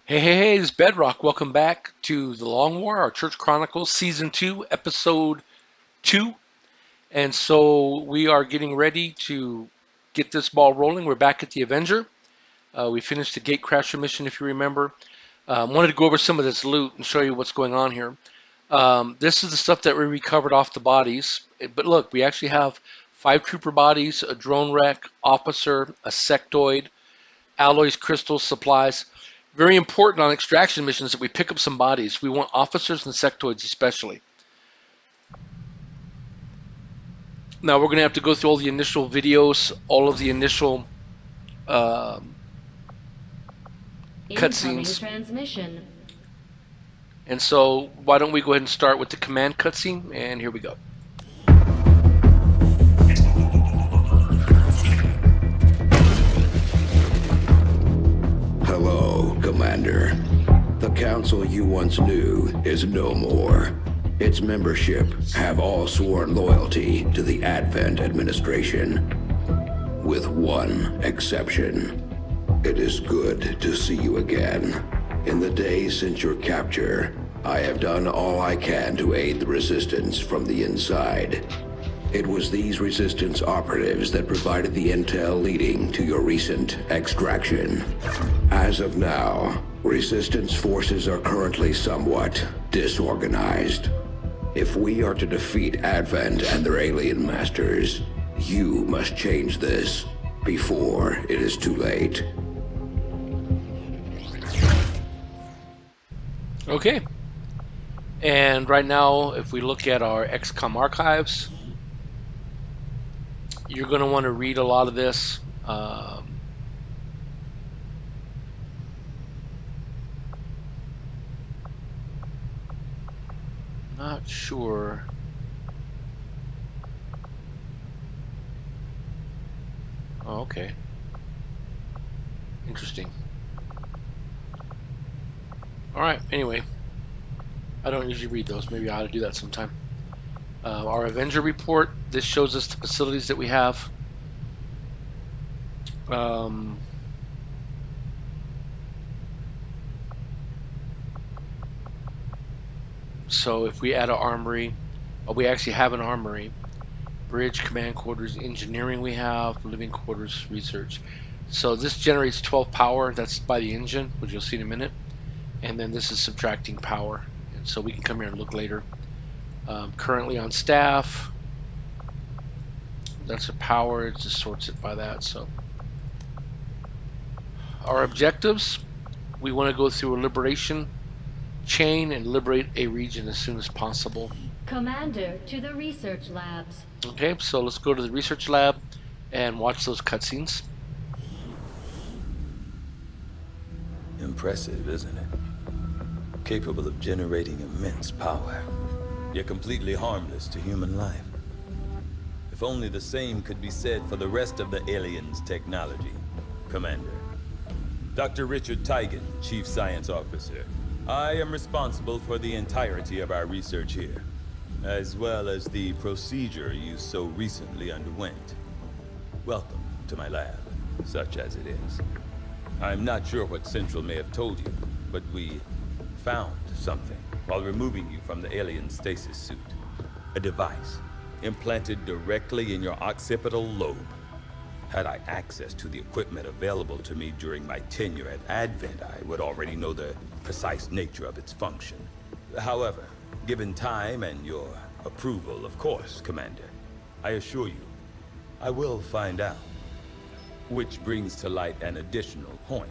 Hey, this is Bedrock. Welcome back to The Long War, our Church Chronicles, Season 2, Episode 2. And so we are getting ready to get this ball rolling. We're back at the Avenger. We finished the Gatecrasher mission, if you remember. Wanted to go over some of this loot and show you what's going on here. This is the stuff that we recovered off the bodies. But look, we actually have 5 trooper bodies, a drone wreck, officer, a sectoid, alloys, crystals, supplies. Very important on extraction missions that we pick up some bodies. We want officers and sectoids especially. Now we're going to have to go through all the initial videos, all of the initial cutscenes. Transmission. And so why don't we go ahead and start with the command cutscene, and here we go. Hello, Commander. The council you once knew is no more. Its membership have all sworn loyalty to the Advent administration. With one exception. It is good to see you again. In the days since your capture, I have done all I can to aid the resistance from the inside. It was these resistance operatives that provided the intel leading to your recent extraction. As of now, resistance forces are currently somewhat disorganized. If we are to defeat Advent and their alien masters, you must change this before it is too late. Okay. And right now, if we look at our XCOM archives, you're going to want to read a lot of this. Not sure. Oh, okay. Interesting. Alright, anyway. I don't usually read those. Maybe I ought to do that sometime. Our Avenger report. This shows us the facilities that we have. So if we add an armory, well, we actually have an armory. Bridge, command quarters, engineering we have, living quarters, research. So this generates 12 power. That's by the engine, which you'll see in a minute. And then this is subtracting power. And so we can come here and look later. Currently on staff. That's a power. It just sorts it by that. So our objectives, we want to go through a liberation chain and liberate a region as soon as possible. Commander, to the research labs. Okay, so let's go to the research lab and watch those cutscenes. Impressive, isn't it? Capable of generating immense power, yet completely harmless to human life. If only the same could be said for the rest of the aliens' technology, Commander. Dr. Richard Tigan, Chief Science Officer. I am responsible for the entirety of our research here, as well as the procedure you so recently underwent. Welcome to my lab, such as it is. I'm not sure what Central may have told you, but we found something while removing you from the alien stasis suit. A device implanted directly in your occipital lobe. Had I access to the equipment available to me during my tenure at Advent, I would already know the precise nature of its function. However, given time and your approval, of course, Commander, I assure you, I will find out. Which brings to light an additional point.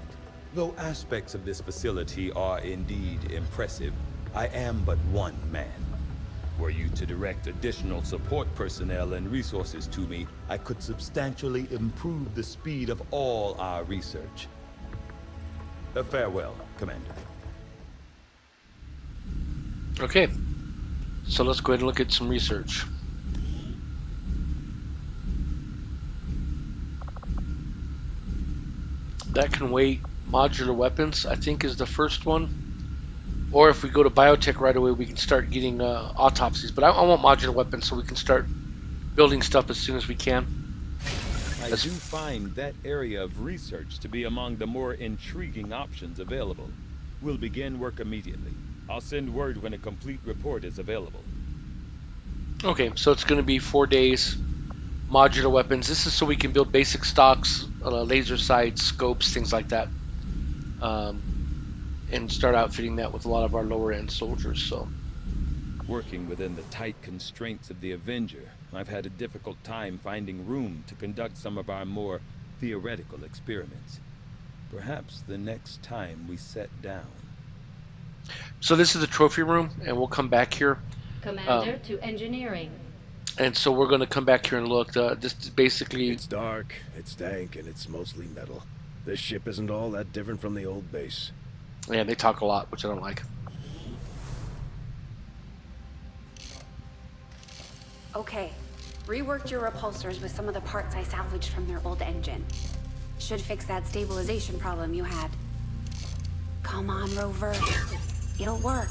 Though aspects of this facility are indeed impressive, I am but one man. Were you to direct additional support personnel and resources to me, I could substantially improve the speed of all our research. Farewell, Commander. Okay, so let's go ahead and look at some research. That can wait. Modular weapons, I think, is the first one. Or if we go to biotech right away, we can start getting autopsies. But I want modular weapons so we can start building stuff as soon as we can. I do find that area of research to be among the more intriguing options available. We'll begin work immediately. I'll send word when a complete report is available. Okay, so it's going to be 4 days. Modular weapons. This is so we can build basic stocks, laser sights, scopes, things like that, and start outfitting that with a lot of our lower end soldiers. So, Working within the tight constraints of the Avenger, I've had a difficult time finding room to conduct some of our more theoretical experiments. Perhaps the next time we set down. so this is the trophy room, and we'll come back here. Commander to engineering. And so we're going to come back here and look. This is basically. It's dark, it's dank, and it's mostly metal. This ship isn't all that different from the old base. Yeah, they talk a lot, which I don't like. Okay, reworked your repulsors with some of the parts I salvaged from their old engine. Should fix that stabilization problem you had. Come on, Rover. It'll work.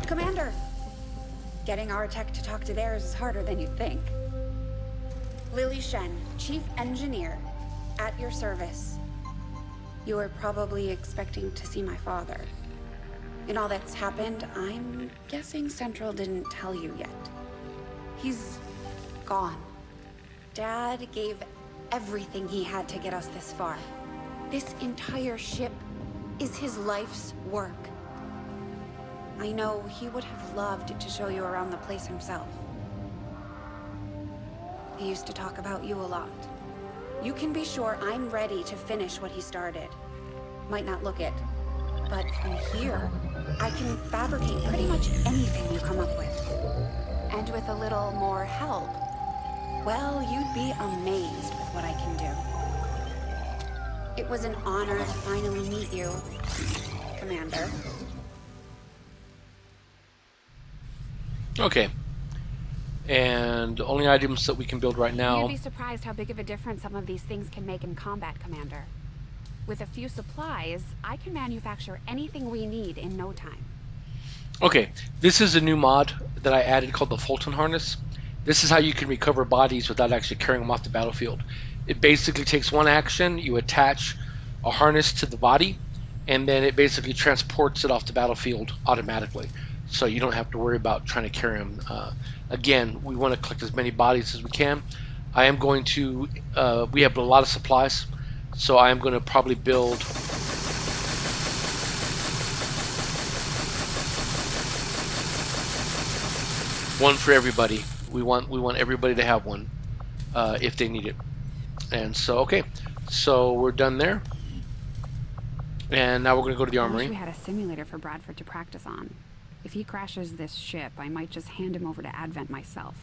Commander! Getting our tech to talk to theirs is harder than you'd think. Lily Shen, Chief Engineer, at your service. You were probably expecting to see my father. In all that's happened, I'm guessing Central didn't tell you yet. He's gone. Dad gave everything he had to get us this far. This entire ship is his life's work. I know he would have loved to show you around the place himself. He used to talk about you a lot. You can be sure I'm ready to finish what he started. Might not look it, but from here, I can fabricate pretty much anything you come up with. And with a little more help, well, you'd be amazed with what I can do. It was an honor to finally meet you, Commander. Okay. And the only items that we can build right now. You'd be surprised how big of a difference some of these things can make in combat, Commander. With a few supplies, I can manufacture anything we need in no time. Okay, this is a new mod that I added called the Fulton Harness. This is how you can recover bodies without actually carrying them off the battlefield. It basically takes one action, you attach a harness to the body, and then it basically transports it off the battlefield automatically. So you don't have to worry about trying to carry them. Again, we want to collect as many bodies as we can. I am going to, we have a lot of supplies, so I am going to probably build one for everybody. We want everybody to have one if they need it. And so, okay, so we're done there. And now we're going to go to the I wish armory. we had a simulator for Bradford to practice on. If he crashes this ship, I might just hand him over to Advent myself.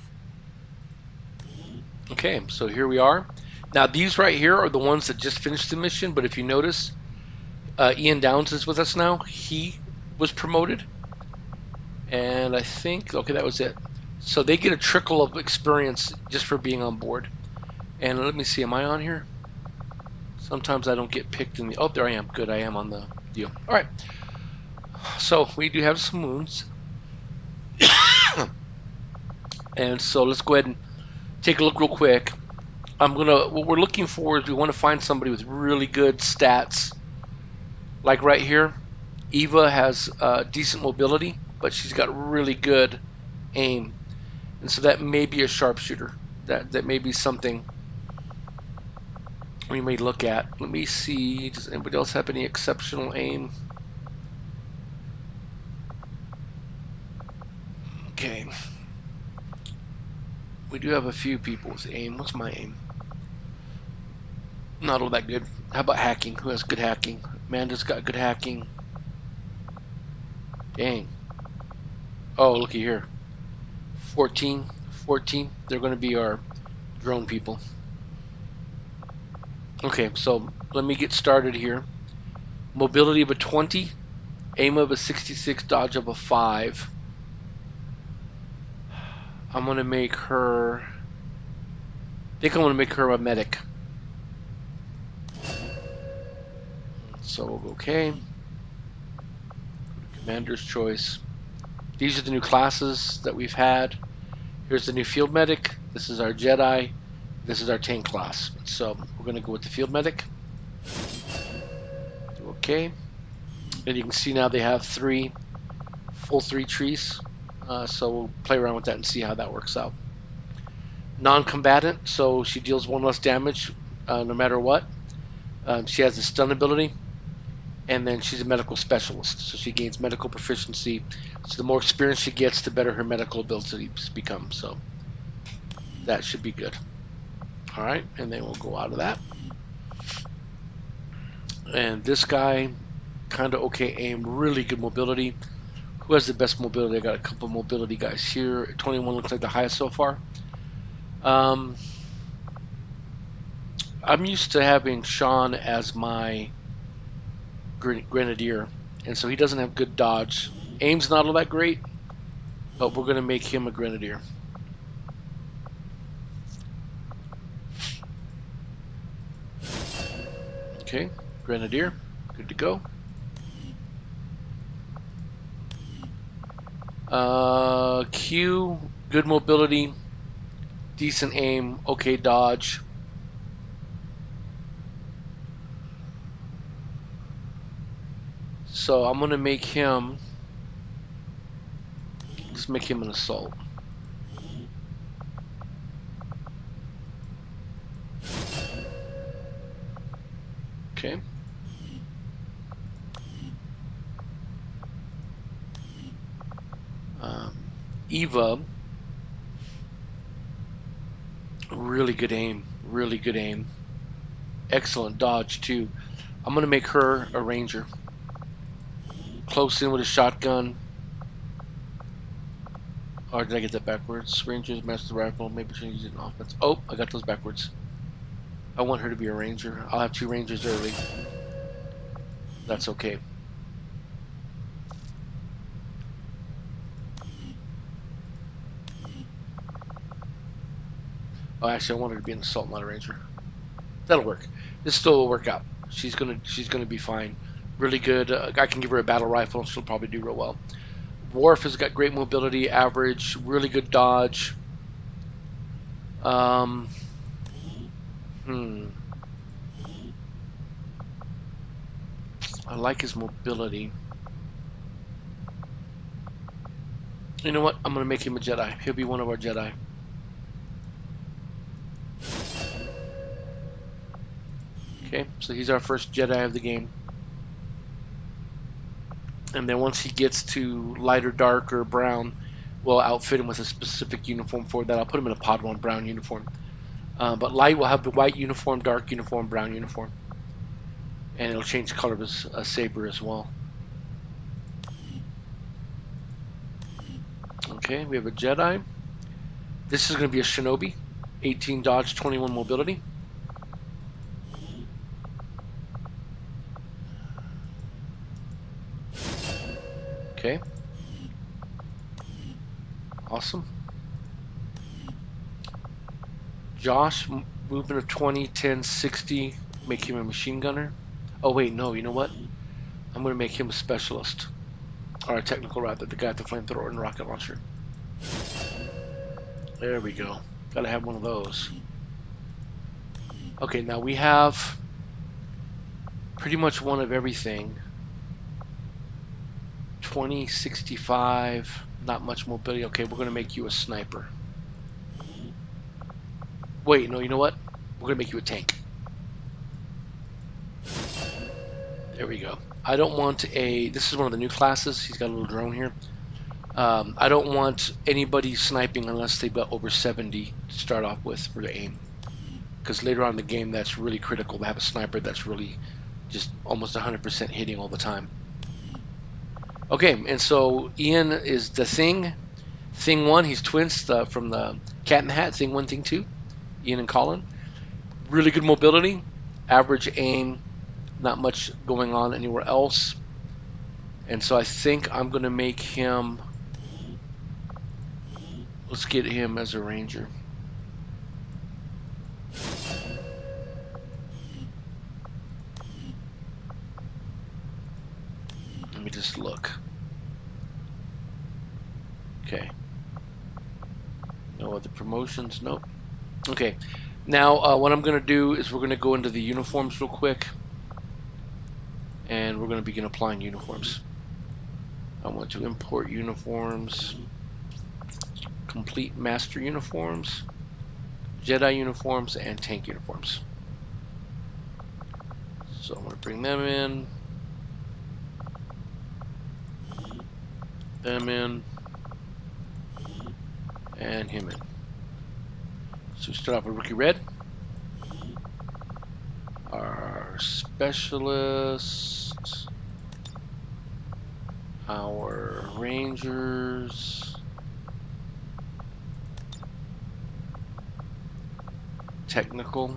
Okay, so here we are. Now these right here are the ones that just finished the mission, but if you notice, Ian Downs is with us now. He was promoted. And I think, okay, that was it. So they get a trickle of experience just for being on board. And let me see, am I on here? Sometimes I don't get picked in the, oh, there I am. Good, I am on the deal. All right. So we do have some wounds. And so let's go ahead and take a look real quick. What we're looking for is we want to find somebody with really good stats. Like right here, Eva has decent mobility, but she's got really good aim. And so that may be a sharpshooter. That may be something we may look at. Let me see, does anybody else have any exceptional aim? Okay. We do have a few people with aim. What's my aim? Not all that good. How about hacking? Who has good hacking? Amanda's got good hacking. Dang. Oh, looky here. 14. They're going to be our drone people. Okay, so let me get started here. Mobility of a 20. Aim of a 66. Dodge of a 5. I'm going to make her... I think I'm going to make her a medic. So, okay. Commander's choice. These are the new classes that we've had. Here's the new field medic. This is our Jedi. This is our tank class. So we're going to go with the field medic. Okay, and you can see now they have full three trees. So we'll play around with that and see how that works out. Non-combatant, so she deals one less damage no matter what. She has a stun ability, and then she's a medical specialist, so she gains medical proficiency. So the more experience she gets, the better her medical abilities become. So that should be good. All right, and then we'll go out of that. And this guy, kind of okay aim, really good mobility. Who has the best mobility? I got a couple mobility guys here. 21 looks like the highest so far. I'm used to having Sean as my grenadier, and so he doesn't have good dodge. Aim's not all that great, but we're going to make him a grenadier. Okay, grenadier, good to go. Q, good mobility, decent aim, okay dodge. So I'm gonna make him, let's make him an assault. Okay. Eva, really good aim, really good aim. Excellent dodge too. I'm gonna make her a ranger. Close in with a shotgun. Or did I get that backwards? Rangers, master rifle, maybe she use it in offense. Oh, I got those backwards. I want her to be a ranger. I'll have 2 rangers early. That's okay. Oh, actually, I want her to be an assault, not a ranger. That'll work. This still will work out. She's gonna be fine. Really good. I can give her a battle rifle, and she'll probably do real well. Worf has got great mobility, average, really good dodge. Um, I like his mobility. You know what? I'm gonna make him a Jedi. He'll be one of our Jedi. Okay, so he's our first Jedi of the game. And then once he gets to lighter, dark, or brown, we'll outfit him with a specific uniform for that. I'll put him in a Pod 1 brown uniform. But light will have the white uniform, dark uniform, brown uniform. And it'll change the color of his saber as well. Okay, we have a Jedi. This is going to be a Shinobi. 18 dodge, 21 mobility. Okay. Awesome. Josh, movement of 20, 10, 60. Make him a machine gunner. Oh, wait, no, you know what? I'm going to make him a specialist. Or a technical, rather. The guy with the flamethrower and rocket launcher. There we go. Gotta have one of those. Okay, now we have pretty much one of everything. 20, 65, not much mobility. Okay, we're going to make you a sniper. Wait, no, you know what? We're going to make you a tank. There we go. I don't want a... This is one of the new classes. He's got a little drone here. I don't want anybody sniping unless they've got over 70 to start off with for the aim. Because later on in the game, that's really critical to have a sniper that's really just almost 100% hitting all the time. Okay, and so Ian is the Thing. Thing 1, he's twins from the Cat in the Hat. Thing 1, Thing 2. Ian and Colin. Really good mobility. Average aim. Not much going on anywhere else. And so I think I'm going to make him... Let's get him as a ranger. Let me just look. Okay. No other promotions? Nope. Okay. Now what I'm going to do is we're going to go into the uniforms real quick. and we're going to begin applying uniforms. I want to import uniforms, complete master uniforms, Jedi uniforms, and tank uniforms. So I'm going to bring them in, and him in. So we start off with Rookie Red, our specialist, our rangers, technical,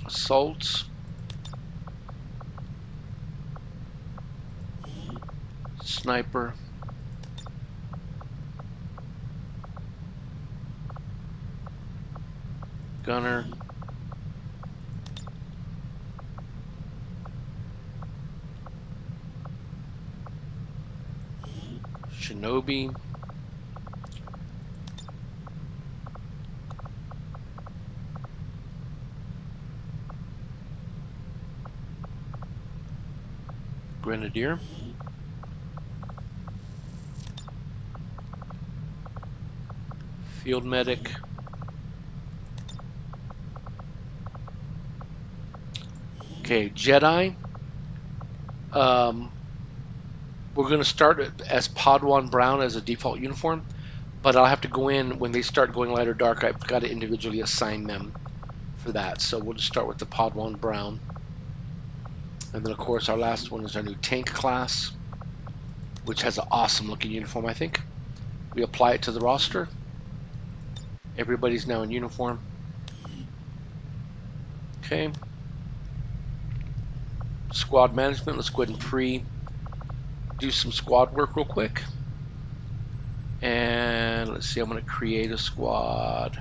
assault, sniper, gunner, shinobi, grenadier, field medic, okay, Jedi. We're going to start as Padawan Brown as a default uniform, but I'll have to go in when they start going light or dark. I've got to individually assign them for that. So we'll just start with the Padawan Brown. And then, of course, our last one is our new tank class, which has an awesome looking uniform, I think. We apply it to the roster. Everybody's now in uniform. Okay. Squad management. Let's go ahead and do some squad work real quick. And let's see, I'm going to create a squad.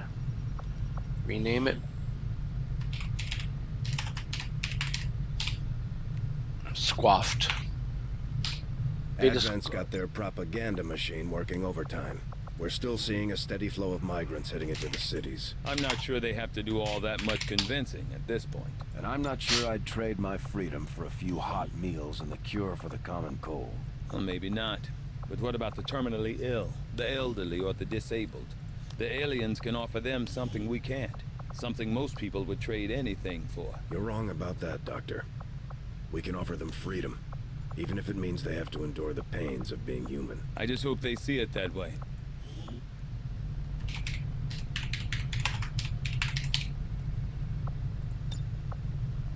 Rename it. Squaffed. Advent's got their propaganda machine working overtime. We're still seeing a steady flow of migrants heading into the cities. I'm not sure they have to do all that much convincing at this point. And I'm not sure I'd trade my freedom for a few hot meals and the cure for the common cold. Well, maybe not. But what about the terminally ill, the elderly, or the disabled? The aliens can offer them something we can't. Something most people would trade anything for. You're wrong about that, Doctor. We can offer them freedom, even if it means they have to endure the pains of being human. I just hope they see it that way.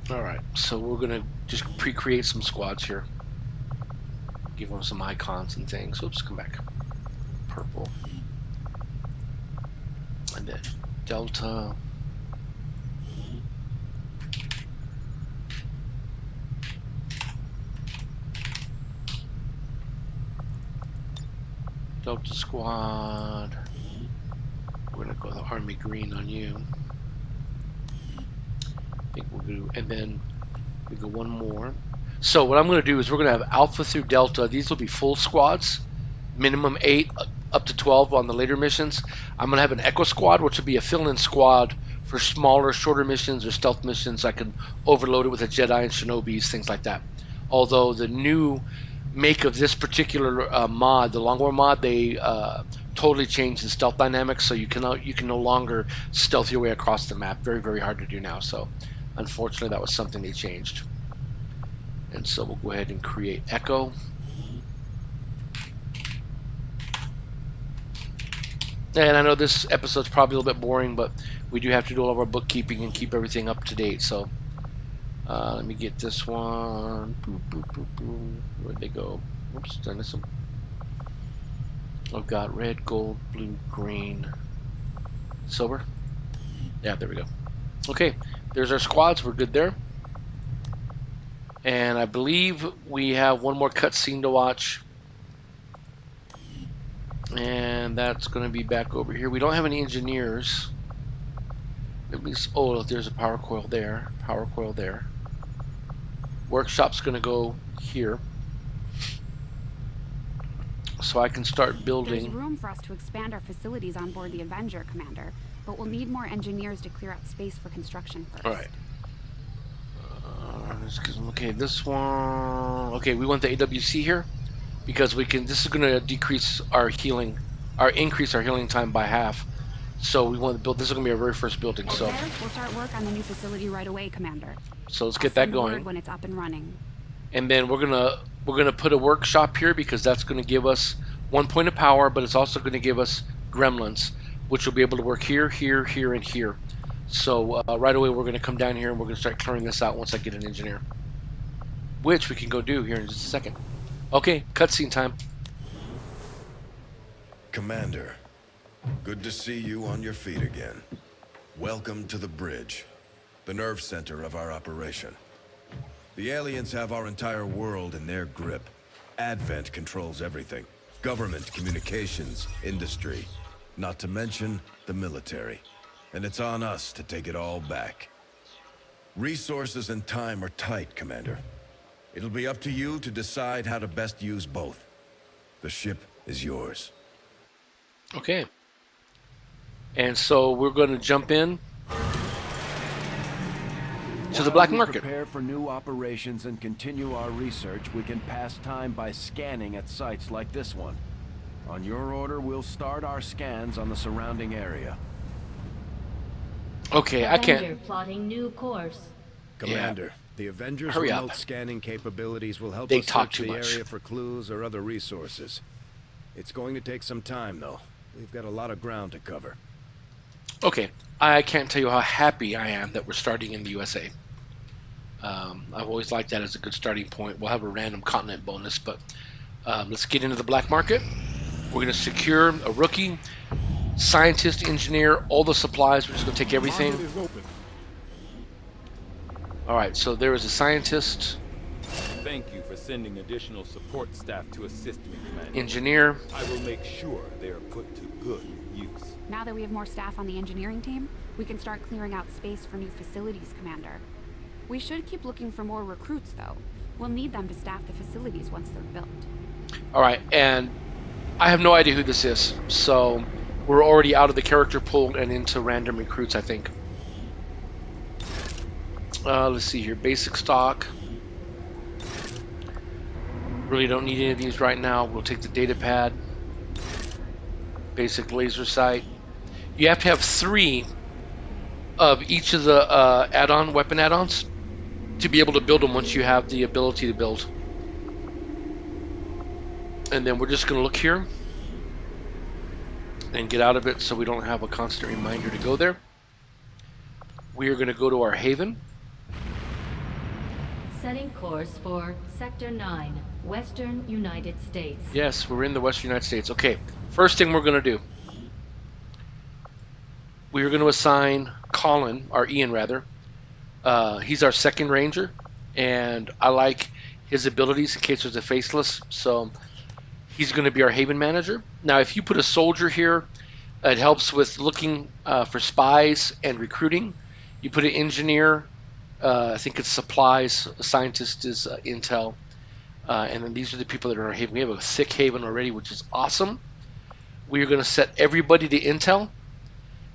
Alright, so we're going to just pre-create some squads here. Give them some icons and things. Oops, come back. Purple. And then Delta. Delta Squad. We're going to go the Army Green on you. I think we'll do, and then we go one more. So what I'm going to do is we're going to have Alpha through Delta. These will be full squads, minimum 8 up to 12 on the later missions. I'm going to have an Echo Squad, which will be a fill-in squad for smaller, shorter missions or stealth missions. I can overload it with a Jedi and Shinobis, things like that. Although the new make of this particular mod, the Long War mod, they totally changed the stealth dynamics, so you can no longer stealth your way across the map. Very, very hard to do now. So unfortunately, that was something they changed. And so we'll go ahead and create Echo. And I know this episode's probably a little bit boring, but we do have to do all of our bookkeeping and keep everything up to date. So let me get this one. Boop, boop, boop, boop. Where'd they go? Oops, did I miss them? I've got red, gold, blue, green, silver. Yeah, there we go. Okay, there's our squads. We're good there. And I believe we have one more cutscene to watch. And that's going to be back over here. We don't have any engineers. At least, oh, there's a power coil there. Power coil there. Workshop's going to go here. so I can start There's building. room for us to expand our facilities on board the Avenger, Commander, but we'll need more engineers to clear out space for construction first. All right. Okay, this one. Okay, we want the AWC here because we can. This is going to decrease our healing, increase our healing time by half. So we want to build. This is going to be our very first building. So We'll start work on the new facility right away, Commander. let's I'll get that send word going. when it's up and running. And then we're gonna put a workshop here because that's going to give us 1 point of power, but it's also going to give us gremlins, which will be able to work here, here, here, and here. So right away we're going to come down here and we're going to start clearing this out once I get an engineer, which we can go do here in just a second. Okay, cutscene time. Commander, good to see you on your feet again. Welcome to the bridge, the nerve center of our operation. The aliens have our entire world in their grip. Advent controls everything. Government, communications, industry. Not to mention the military. And it's on us to take it all back. Resources and time are tight, Commander. It'll be up to you to decide how to best use both. The ship is yours. Okay. And so we're going to jump in to the black While we market. prepare for new operations and continue our research, we can pass time by scanning at sites like this one. On your order, we'll start our scans on the surrounding area. Okay, I Avenger can't. plotting new course. Commander, the Avengers' Hurry up. remote scanning capabilities will help They us talk search too the much. area for clues or other resources. It's going to take some time, though. We've got a lot of ground to cover. Okay, I can't tell you how happy I am that we're starting in the USA. I've always liked that as a good starting point. We'll have a random continent bonus, but let's get into the black market. We're going to secure a rookie, scientist, engineer, all the supplies. We're just going to take everything. All right, so there is a scientist, Thank you for sending additional support staff to assist me, Commander. engineer. I will make sure they are put to good use. Now that we have more staff on the engineering team, we can start clearing out space for new facilities, Commander. We should keep looking for more recruits, though. We'll need them to staff the facilities once they're built. All right, and I have no idea who this is, so we're already out of the character pool and into random recruits, I think. Let's see here, basic stock. Really don't need any of these right now. We'll take the data pad. Basic laser sight. You have to have 3 of each of the weapon add-ons to be able to build them once you have the ability to build. And then we're just going to look here and get out of it so we don't have a constant reminder to go there. We are going to go to our haven. Setting course for Sector 9, Western United States. Yes, we're in the Western United States. Okay, first thing we're going to do. We are going to assign Colin, or Ian rather. He's our second ranger, and I like his abilities in case there's a faceless. So he's going to be our haven manager. Now, if you put a soldier here, it helps with looking for spies and recruiting. You put an engineer, I think it's supplies. A scientist is intel. And then these are the people that are in our haven. We have a sick haven already, which is awesome. We are going to set everybody to intel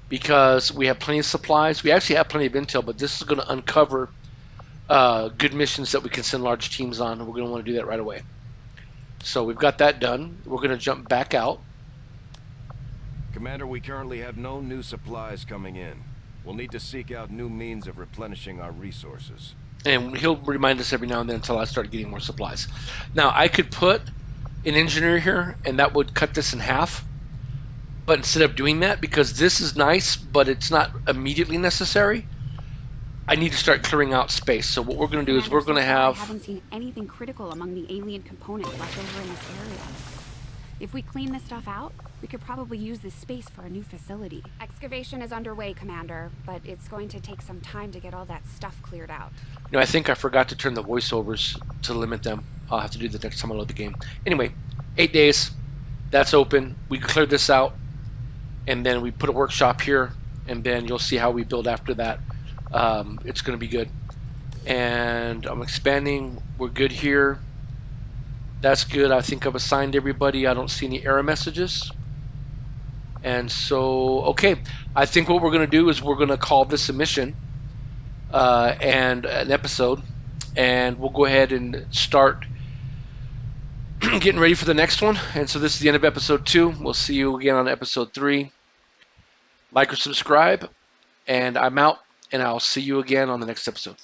because we have plenty of supplies. We actually have plenty of intel, but this is going to uncover good missions that we can send large teams on, and we're going to want to do that right away. So we've got that done. We're going to jump back out. Commander, we currently have no new supplies coming in. We'll need to seek out new means of replenishing our resources. And he'll remind us every now and then until I start getting more supplies. Now, I could put an engineer here, and that would cut this in half. But instead of doing that, because this is nice, but it's not immediately necessary, I need to start clearing out space. So what we're going to do is we're going to I have... haven't seen anything critical among the alien components left over in this area. If we clean this stuff out, we could probably use this space for a new facility. Excavation is underway, Commander, but it's going to take some time to get all that stuff cleared out. You know, I think I forgot to turn the voiceovers to limit them. I'll have to do that next time I load the game. Anyway, 8 days. That's open. We cleared this out. And then we put a workshop here. And then you'll see how we build after that. It's going to be good. And I'm expanding. We're good here. That's good. I think I've assigned everybody. I don't see any error messages. And so, okay, I think what we're going to do is we're going to call this a mission and an episode, and we'll go ahead and start getting ready for the next one. And so this is the end of episode 2. We'll see you again on episode 3. Like or subscribe, and I'm out, and I'll see you again on the next episode.